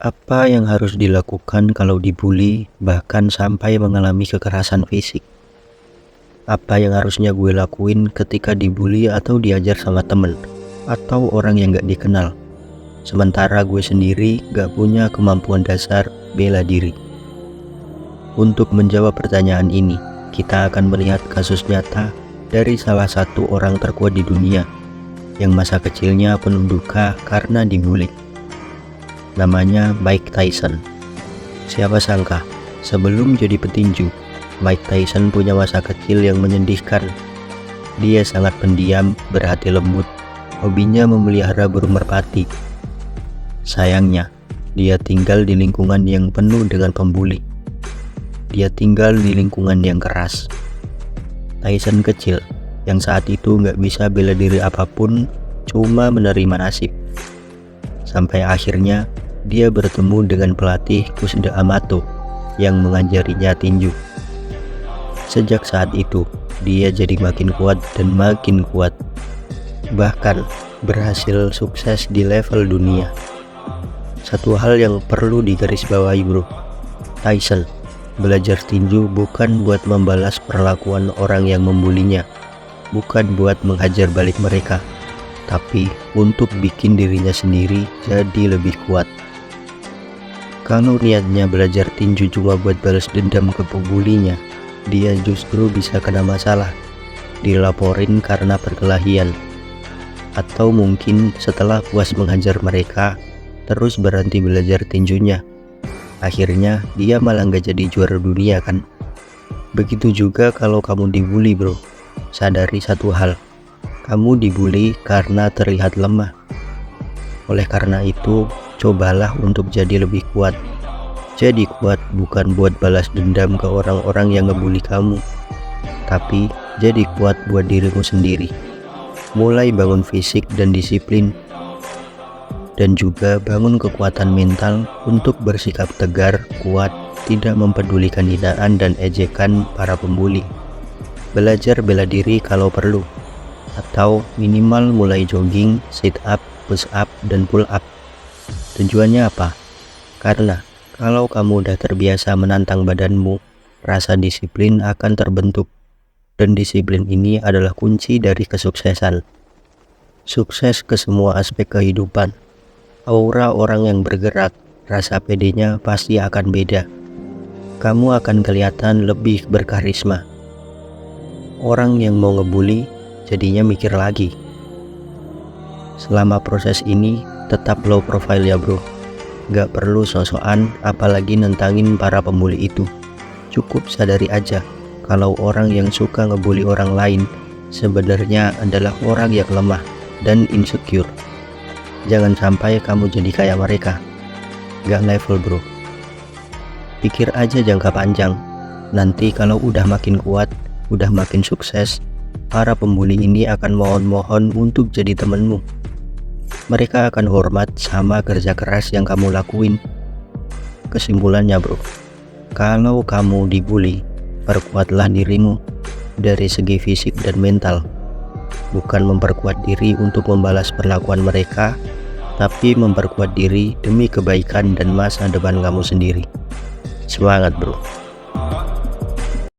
Apa yang harus dilakukan kalau dibully, bahkan sampai mengalami kekerasan fisik? Apa yang harusnya gue lakuin ketika dibully atau diajar sama temen, atau orang yang gak dikenal? Sementara gue sendiri gak punya kemampuan dasar bela diri. Untuk menjawab pertanyaan ini, kita akan melihat kasus nyata dari salah satu orang terkuat di dunia, yang masa kecilnya penuh duka karena dibully. Namanya Mike Tyson. Siapa sangka, sebelum jadi petinju, Mike Tyson punya masa kecil yang menyedihkan. Dia sangat pendiam, berhati lembut, hobinya memelihara burung merpati. Sayangnya, dia tinggal di lingkungan yang penuh dengan pembuli. Dia tinggal di lingkungan yang keras. Tyson kecil, yang saat itu nggak bisa bela diri apapun, cuma menerima nasib. Sampai akhirnya, dia bertemu dengan pelatih Kusda Amato yang mengajarinya tinju. Sejak saat itu, dia jadi makin kuat dan makin kuat. Bahkan berhasil sukses di level dunia. Satu hal yang perlu digarisbawahi bro, Tyson belajar tinju bukan buat membalas perlakuan orang yang membulinya, bukan buat menghajar balik mereka, tapi untuk bikin dirinya sendiri jadi lebih kuat. Kalau niatnya belajar tinju cuma buat balas dendam ke pembulinya, dia justru bisa kena masalah, dilaporin karena perkelahian. Atau mungkin setelah puas menghajar mereka, terus berhenti belajar tinjunya. Akhirnya dia malah nggak jadi juara dunia kan. Begitu juga kalau kamu dibully bro, sadari satu hal, kamu dibully karena terlihat lemah. Oleh karena itu, cobalah untuk jadi lebih kuat. Jadi kuat bukan buat balas dendam ke orang-orang yang ngebully kamu, tapi jadi kuat buat dirimu sendiri. Mulai bangun fisik dan disiplin, dan juga bangun kekuatan mental untuk bersikap tegar, kuat, tidak mempedulikan hinaan dan ejekan para pembuli. Belajar bela diri kalau perlu, atau minimal mulai jogging, sit up, push up, dan pull up. Tujuannya apa? Karena kalau kamu udah terbiasa menantang badanmu, rasa disiplin akan terbentuk. Dan disiplin ini adalah kunci dari kesuksesan. Sukses ke semua aspek kehidupan. Aura orang yang bergerak, rasa pedenya pasti akan beda. Kamu akan kelihatan lebih berkarisma. Orang yang mau ngebully jadinya mikir lagi. Selama proses ini, tetap low profile ya bro. Gak perlu sok-sokan, apalagi nentangin para pembuli itu. Cukup sadari aja, kalau orang yang suka ngebully orang lain, sebenarnya adalah orang yang lemah dan insecure. Jangan sampai kamu jadi kayak mereka. Gak level bro. Pikir aja jangka panjang. Nanti kalau udah makin kuat, udah makin sukses, para pembuli ini akan mohon-mohon untuk jadi temenmu. Mereka akan hormat sama kerja keras yang kamu lakuin. Kesimpulannya bro, kalau kamu dibully, perkuatlah dirimu dari segi fisik dan mental. Bukan memperkuat diri untuk membalas perlakuan mereka, tapi memperkuat diri demi kebaikan dan masa depan kamu sendiri. Semangat bro.